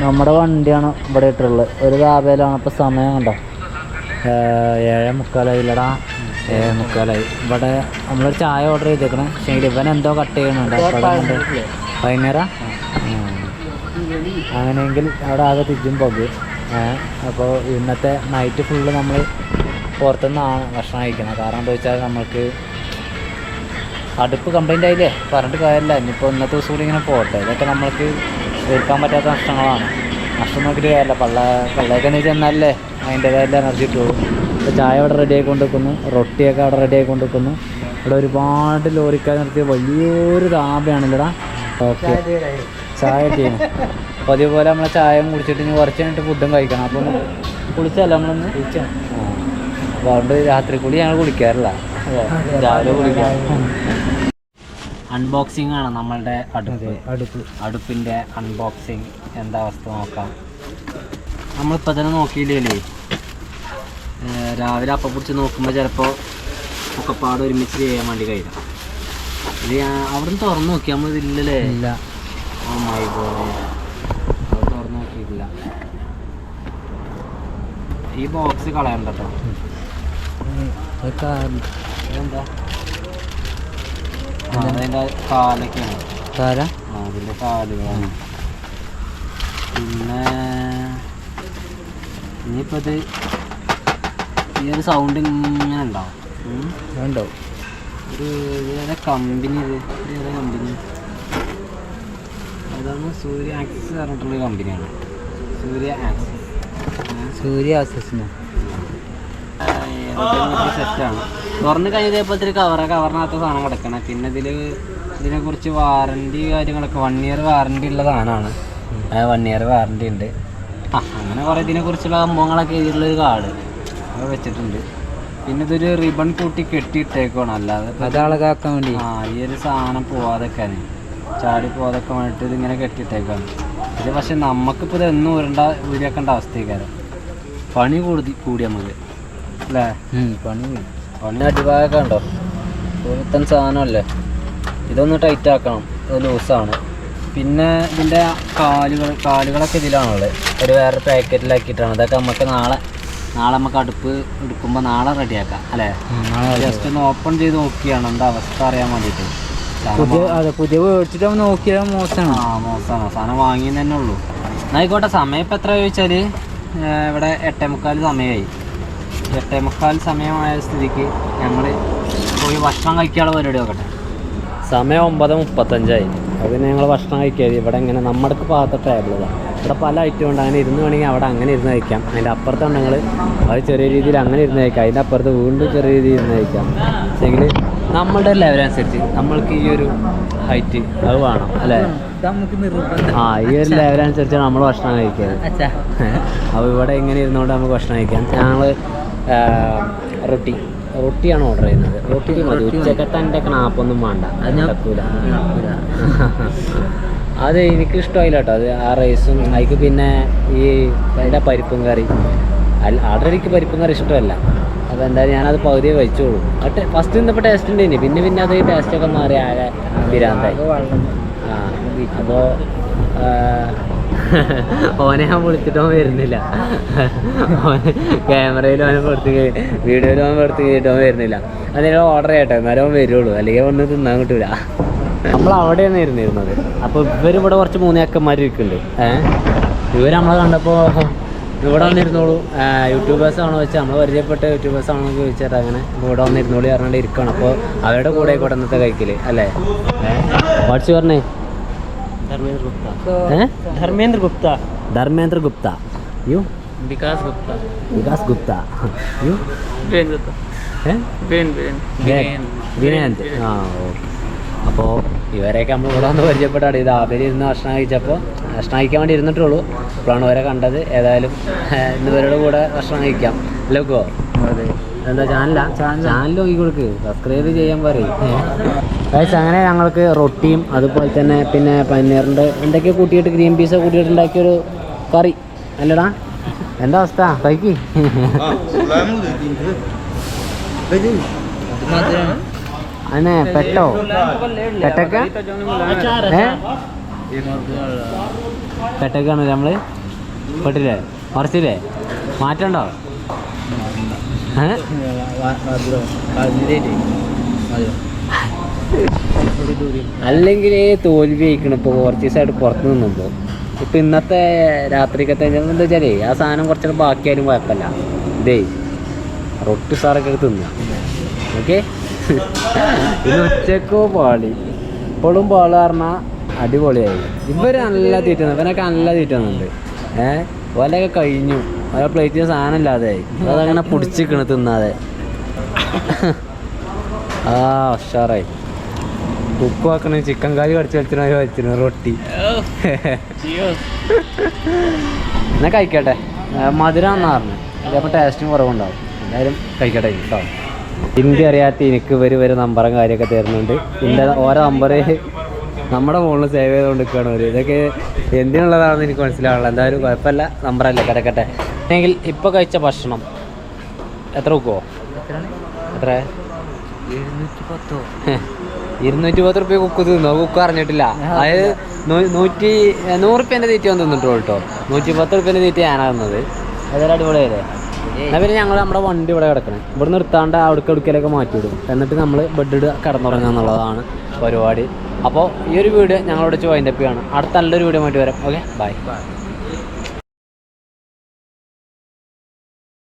നമ്മുടെ വണ്ടിയാണ് ഇവിടെ ഇട്ടുള്ളത്. ഒരു ദാബയിലാണ്. ഇപ്പോൾ സമയം കണ്ടോ, 7:45. 7:45. ഇവിടെ നമ്മളൊരു ചായ ഓർഡർ ചെയ്തേക്കണം. പക്ഷേ ഇവൻ എന്തോ കട്ട് ചെയ്യണുണ്ട്. വൈകുന്നേരം അങ്ങനെയെങ്കിൽ അവിടെ ആകെ തിരിച്ചും പോകും. അപ്പോൾ ഇന്നത്തെ നൈറ്റ് ഫുള്ള് നമ്മൾ പുറത്തുനിന്നാണ് ഭക്ഷണം കഴിക്കുന്നത്. കാരണം എന്താ വെച്ചാൽ നമ്മൾക്ക് അടുപ്പ് കംപ്ലൈൻ്റ് ആയില്ലേ, പറഞ്ഞിട്ട് കാര്യമില്ല. ഇനിയിപ്പോൾ ഇന്നത്തെ ദിവസം കൂടി ഇങ്ങനെ പോകട്ടെ. ഇതൊക്കെ നമ്മൾക്ക് തീർക്കാൻ പറ്റാത്ത നഷ്ടങ്ങളാണ്. നഷ്ടം നോക്കിയിട്ട് കാര്യമില്ല. പള്ളേക്കെന്ന് ചെന്നാലല്ലേ അതിൻ്റേതായ എനർജി കിട്ടുള്ളൂ. ഇപ്പോൾ ചായ അവിടെ റെഡി ആയിക്കൊണ്ടിരിക്കുന്നു, റൊട്ടിയൊക്കെ അവിടെ റെഡി ആയിക്കൊണ്ടിരിക്കുന്നു. ഇവിടെ ഒരുപാട് ലോറിക്കാർ നിർത്തിയ വലിയൊരു ധാബയാണില്ലടാ. ഓക്കെ, ചായ ചെയ്യുന്നു. അപ്പോൾ അതേപോലെ നമ്മളെ ചായയും കുടിച്ചിട്ട് ഇനി കുറച്ച് കഴിഞ്ഞിട്ട് ഫുഡും കഴിക്കണം. അപ്പോൾ കുളിച്ചല്ല നമ്മളൊന്ന് കുളിച്ചാൽ. അപ്പോൾ അതുകൊണ്ട് രാത്രി കൂടി ഞങ്ങൾ കുളിക്കാറില്ല, രാവിലെ കുളിക്കാം. അൺബോക്സിംഗ് ആണ് നമ്മളുടെ അടുപ്പിൻ്റെ അൺബോക്സിങ്. എന്താ അവസ്ഥ നോക്കാം. നമ്മളിപ്പോൾ തന്നെ നോക്കിയില്ലേ, രാവിലെ അപ്പം പിടിച്ച് നോക്കുമ്പോൾ ചിലപ്പോൾ ഒക്കെപ്പാട് ഒരുമിച്ച് ചെയ്യാൻ വേണ്ടി കഴിയില്ല. ഇത് അവിടെ നിന്ന് തുറന്ന് നോക്കി നമ്മളിതില്ലല്ലേ? ഇല്ല. അത് തുറന്ന് നോക്കിയിട്ടില്ല. ഈ ബോക്സ് കളയണ്ട കേട്ടോ. എന്താ അതിൻ്റെ കാലൊക്കെയാണ്. അതിൻ്റെ കാലുകളാണ്. പിന്നെ ഇനിയിപ്പോൾ ഇത് ഈ ഒരു സൗണ്ട് ഇങ്ങനെ ഉണ്ടാവും. ഒരു ഏതാ കമ്പനി, ഏതാ കമ്പനി? അതാണ് സൂര്യ ആക്സസ് പറഞ്ഞിട്ടുള്ള കമ്പനിയാണ്. സൂര്യ ആക്സസ് സെറ്റാണ്. തുറന്ന് കഴിഞ്ഞതേപ്പോഴത്തെ കവറിനകത്ത് സാധനം കിടക്കണം. പിന്നെ ഇതിനെക്കുറിച്ച് വാറണ്ടി കാര്യങ്ങളൊക്കെ 1 ഇയർ വാറണ്ടി ഉള്ള സാധനമാണ്. 1 ഇയർ വാറണ്ടി ഉണ്ട്. അങ്ങനെ കുറേ ഇതിനെക്കുറിച്ചുള്ള സംഭവങ്ങളൊക്കെ എഴുതിയിട്ടുള്ളൊരു കാർഡ് അത് വെച്ചിട്ടുണ്ട്. പിന്നെ ഇതൊരു റിബൺ കൂട്ടി കെട്ടിയിട്ടേക്കാണ്. അല്ലാതെ അതാളാക്കാൻ വേണ്ടി ഈ ഒരു സാധനം പോവാതൊക്കെ ചാടി പോവാതൊക്കെ വേണ്ടിയിട്ട് ഇതിങ്ങനെ കെട്ടിയിട്ടേക്കാണ്. ഇത് പക്ഷെ നമുക്കിപ്പോൾ ഇത് എന്നും ഊരിയാക്കേണ്ട അവസ്ഥയൊക്കെ പണി കൂടി നമുക്ക് അല്ലേ. പണി അടിഭാഗമൊക്കെ ഉണ്ടോ ഇത്തരം സാധനമല്ലേ. ഇതൊന്ന് ടൈറ്റ് ആക്കണം. ഇത് ലൂസാണ്. പിന്നെ ഇതിൻ്റെ കാലുകളൊക്കെ ഇതിലാണുള്ളത്. ഒരു വേറെ പാക്കറ്റിലാക്കിയിട്ടാണ്. അതൊക്കെ നമുക്ക് നാളെ നമുക്ക് അടുപ്പ് എടുക്കുമ്പോൾ നാളെ റെഡിയാക്കാം അല്ലേ. ജസ്റ്റ് ഒന്ന് ഓപ്പൺ ചെയ്ത് നോക്കിയാണ് എന്താ അവസ്ഥ അറിയാൻ വേണ്ടിയിട്ട്. പുതിയ മേടിച്ചിട്ട് നോക്കിയാൽ മോശമാണ്. സാധനം വാങ്ങിയെന്ന് തന്നെ ഉള്ളൂ. എന്നായിക്കോട്ടെ. സമയം ഇപ്പം എത്ര ചോദിച്ചാൽ ഇവിടെ 8:45 സമയമായി. 8:45 സമയമായ സ്ഥിതിക്ക് ഞങ്ങൾ പോയി ഭക്ഷണം കഴിക്കാനുള്ള പരിപാടി നോക്കട്ടെ. സമയം 9:35 അതിന് ഞങ്ങൾ ഭക്ഷണം കഴിക്കാതെ ഇവിടെ ഇങ്ങനെ നമ്മുടെ ഭാഗത്തെ ടേബിളാണ്. ഇവിടെ പല ഐറ്റം ഉണ്ട്. അങ്ങനെ ഇരുന്ന് വേണമെങ്കിൽ അവിടെ അങ്ങനെ ഇരുന്ന് കഴിക്കാം. അതിൻ്റെ അപ്പുറത്താണ് ഞങ്ങൾ അത് ചെറിയ രീതിയിൽ അങ്ങനെ ഇരുന്ന് കഴിക്കാം. അതിൻ്റെ അപ്പുറത്ത് വീണ്ടും ചെറിയ രീതിയിൽ ഇരുന്ന് കഴിക്കാം. പക്ഷേങ്കിൽ നമ്മളുടെ ലെവലനുസരിച്ച് നമ്മൾക്ക് ഈ ഒരു ഹൈറ്റ് അത് വേണം അല്ലേ. ഈ ഒരു ലെവലനുസരിച്ചാണ് നമ്മൾ ഭക്ഷണം കഴിക്കുന്നത്. അപ്പോൾ ഇവിടെ ഇങ്ങനെ ഇരുന്നുകൊണ്ട് നമുക്ക് ഭക്ഷണം കഴിക്കാം. ഞങ്ങൾ റൊട്ടിയാണ് ഓർഡർ ചെയ്യുന്നത്. റൊട്ടിക്ക് മതി. ഉച്ചക്കത്തെ എൻ്റെ നാപ്പൊന്നും വേണ്ട. അത് നടക്കൂല. അത് എനിക്കിഷ്ടമായില്ല കേട്ടോ. അത് ആ റൈസും അതിക്ക് പിന്നെ ഈ അതിൻ്റെ പരിപ്പും കറി ആൾറെഡിക്ക് പരിപ്പും കറി ഇഷ്ടമല്ല. അപ്പോൾ എന്തായാലും ഞാനത് പകുതിയെ കഴിച്ചോളൂ. ഫസ്റ്റ് നിന്നപ്പോൾ ടേസ്റ്റ് ഉണ്ട്. പിന്നെ അത് ടേസ്റ്റൊക്കെ മാറി ആകെ പിരാന്തായി. അപ്പോൾ ഓനെ ഞാൻ വിളിച്ചിട്ടോ വരുന്നില്ല. ക്യാമറയിൽ ഓനെ പെടുത്തി വീഡിയോയിൽ ഓൻ പെടുത്തി കേട്ടോ വരുന്നില്ല. അതിന് ഓർഡർ ചെയ്യട്ടെ എന്നാലും അവൻ വരുള്ളൂ. അല്ലെങ്കിൽ ഒന്ന് തിന്നാൻ കിട്ടൂല. നമ്മൾ അവിടെയാണ് ഇരുന്നിരുന്നത്. അപ്പോൾ ഇവരിവിടെ കുറച്ച് 3 അക്കന്മാർ ഇരിക്കുന്നുണ്ട്. ഇവർ നമ്മളെ കണ്ടപ്പോൾ ഇവിടെ വന്നിരുന്നോളൂ യൂട്യൂബേഴ്സാണോ വെച്ചാൽ നമ്മൾ പരിചയപ്പെട്ട യൂട്യൂബേഴ്സാണോ എന്ന് ചോദിച്ചാൽ അങ്ങനെ ഇവിടെ വന്നിരുന്നോളൂ പറഞ്ഞിട്ട് ഇരിക്കണം. അപ്പോൾ അവരുടെ കൂടെ ആയിക്കോട്ടെ ഇന്നത്തെ കഴിക്കൽ അല്ലേ. വാട്സ് പറഞ്ഞേ ധർമ്മേന്ദ്ര ഗുപ്ത യു വികാസ് ഗുപ്ത യു വിനയന്ത്. അപ്പോൾ ഇവരെയൊക്കെ നമ്മൾ ഇവിടെ വന്ന് പരിചയപ്പെട്ടാണ്. ഇത് അവരിരുന്ന് ഭക്ഷണം കഴിച്ചപ്പോൾ ഭക്ഷണം കഴിക്കാൻ വേണ്ടി ഇരുന്നിട്ടുള്ളൂ. ഇപ്പോഴാണ് ഇവരെ കണ്ടത്. ഏതായാലും ഇന്ന് ഇവരുടെ കൂടെ ഭക്ഷണം കഴിക്കാം. അല്ലോക്കോ? അതെ. എന്താ ചാനൽ നോക്കി കൊടുക്ക്. സബ്സ്ക്രൈബ് ചെയ്യാൻ പറയും. അങ്ങനെ ഞങ്ങൾക്ക് റൊട്ടിയും അതുപോലെ തന്നെ പിന്നെ പനീറിൻ്റെ എന്തൊക്കെയോ കൂട്ടിയിട്ട് ഗ്രീൻ പീസ് കൂട്ടിയിട്ട് ഉണ്ടാക്കിയൊരു കറി അല്ലടാ. എന്താ അവസ്ഥ? കഴിക്ക്. അനെ പെട്ടോ പെട്ടക്കാണ് നമ്മള് പെട്ടില്ലേ മറിച്ചില്ലേ മാറ്റണ്ടോ? അല്ലെങ്കിൽ തോൽവി കഴിക്കണം. ഇപ്പോൾ കുറച്ച് ദിവസമായിട്ട് പുറത്ത് നിന്നുമ്പോൾ ഇപ്പം ഇന്നത്തെ രാത്രിക്കത്തെ എന്താ വെച്ചാലേ ആ സാധനം കുറച്ചൊക്കെ ബാക്കിയാലും കുഴപ്പമില്ല. ഇതേ റൊട്ടി സാറൊക്കെ തിന്നുക. ഓക്കെ. ഇത് ഉച്ചക്കോ പാളി ഇപ്പോഴും പാള് പറഞ്ഞാൽ അടിപൊളിയായി. ഇവർ നല്ല തീറ്റ ഇവനൊക്കെ നല്ല തീറ്റ തന്നുണ്ട്. ഓലൊക്കെ കഴിഞ്ഞു. ഓരോ പ്ലേറ്റിന് സാധനം ഇല്ലാതെയായി. അതങ്ങനെ പിടിച്ചിക്കണ് തിന്നാതെ. ഉഷാറായി. ഉപ്പ് വെക്കണ ചിക്കൻ കാരി കടിച്ച് വലിച്ചിരുന്ന റൊട്ടി. എന്നാ കഴിക്കട്ടെ. മധുരം എന്നാ പറഞ്ഞു. ചിലപ്പോൾ ടേസ്റ്റും കുറവുണ്ടാവും. എന്തായാലും കഴിക്കട്ടെ കേട്ടോ. ഹിന്ദി അറിയാത്ത എനിക്ക് ഇവർ നമ്പറും കാര്യമൊക്കെ തരുന്നുണ്ട്. ഇതിൻ്റെ ഓരോ നമ്പർ നമ്മുടെ ഫോണിൽ സേവ് ചെയ്തുകൊണ്ട് നിൽക്കുകയാണ് അവർ. ഇതൊക്കെ എന്തിനുള്ളതാണെന്ന് എനിക്ക് മനസ്സിലാവുള്ളൂ. എന്തായാലും കുഴപ്പമില്ല. നമ്പറല്ലേ കിടക്കട്ടെ. അല്ലെങ്കിൽ ഇപ്പോൾ കഴിച്ച ഭക്ഷണം എത്ര വെക്കുമോ? എത്ര? 210 റുപ്യ കുക്ക് തിന്നോ? കുക്ക് അറിഞ്ഞിട്ടില്ല. അതായത് 100 റുപ്യേൻ്റെ തീറ്റ വന്ന് തിന്നിട്ടുള്ളൂ കേട്ടോ. 110 റുപ്യേൻ്റെ തീറ്റ ഞാനാ തന്നത്. അതൊരു അടിപൊളിയല്ലേ. എന്നാൽ പിന്നെ ഞങ്ങൾ നമ്മുടെ വണ്ടി ഇവിടെ കിടക്കണം, ഇവിടെ നിർത്താണ്ട് അവിടേക്ക് എടുക്കലൊക്കെ മാറ്റിവിടും, എന്നിട്ട് നമ്മൾ ബെഡ് കിടന്നുറങ്ങുക എന്നുള്ളതാണ് പരിപാടി. അപ്പോൾ ഈ ഒരു വീഡിയോ ഞങ്ങളോട് വൈൻഡപ്പ് ചെയ്യാണ്. അടുത്ത നല്ലൊരു വീഡിയോ ആയിട്ട് വരാം. Okay, by.